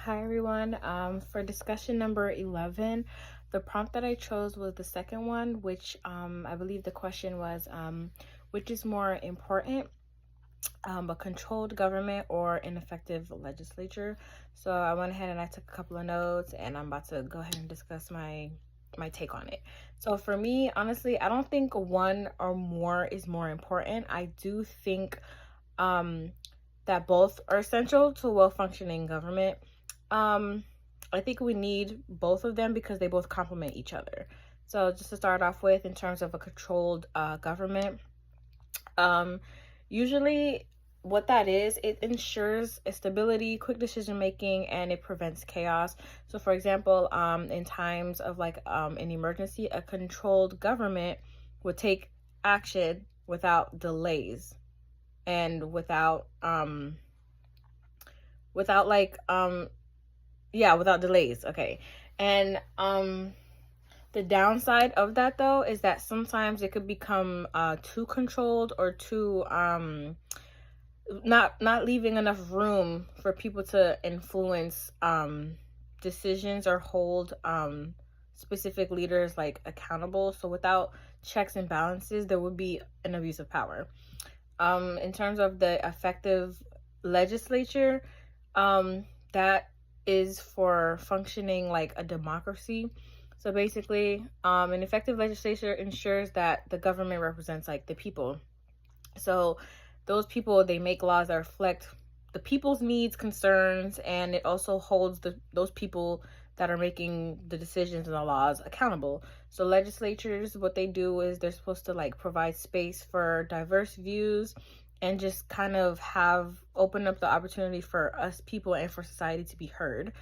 Hi everyone. For discussion number 11, the prompt that I chose was the second one, which I believe the question was, which is more important, a controlled government or an effective legislature? So I went ahead and I took a couple of notes, and I'm about to go ahead and discuss my take on it. So for me, honestly, I don't think one or more is more important. I do think that both are essential to a well-functioning government. I think we need both of them because they both complement each other. So just to start off with, in terms of a controlled government, usually what that is, it ensures stability, quick decision making, and it prevents chaos. So for example, in times of like an emergency, a controlled government would take action without delays and without without delays. Okay. And the downside of that though is that sometimes it could become too controlled or too not leaving enough room for people to influence decisions or hold specific leaders like accountable. So without checks and balances, there would be an abuse of power. In terms of the effective legislature, that is for functioning like a democracy. So basically, an effective legislature ensures that the government represents like the people. So those people, they make laws that reflect the people's needs, concerns, and it also holds those people that are making the decisions and the laws accountable. So legislatures, what they do is they're supposed to like provide space for diverse views and just kind of have open up the opportunity for us people and for society to be heard.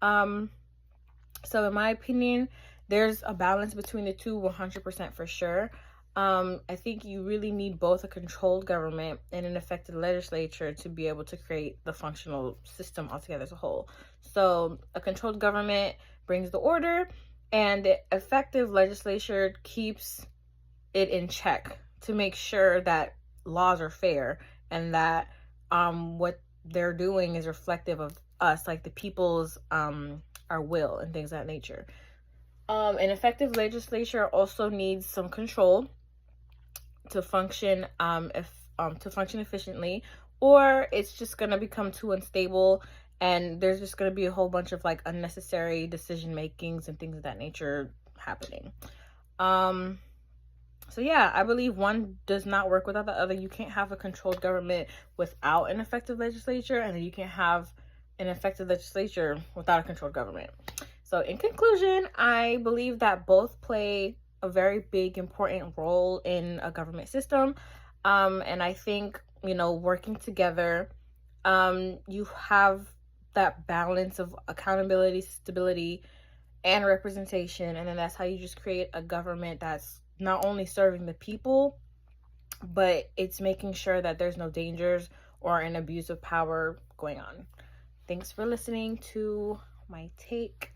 So in my opinion, there's a balance between the two 100% for sure. I think you really need both a controlled government and an effective legislature to be able to create the functional system altogether as a whole. So a controlled government brings the order, and the effective legislature keeps it in check to make sure that laws are fair and that what they're doing is reflective of us, like the people's our will and things of that nature. An effective legislature also needs some control to function to function efficiently, or it's just gonna become too unstable and there's just gonna be a whole bunch of like unnecessary decision makings and things of that nature happening. So yeah, I believe one does not work without the other. You can't have a controlled government without an effective legislature, and then you can't have an effective legislature without a controlled government. So in conclusion, I believe that both play a very big, important role in a government system. And I think, working together, you have that balance of accountability, stability, and representation. And then that's how you just create a government that's not only serving the people, but it's making sure that there's no dangers or an abuse of power going on. Thanks for listening to my take.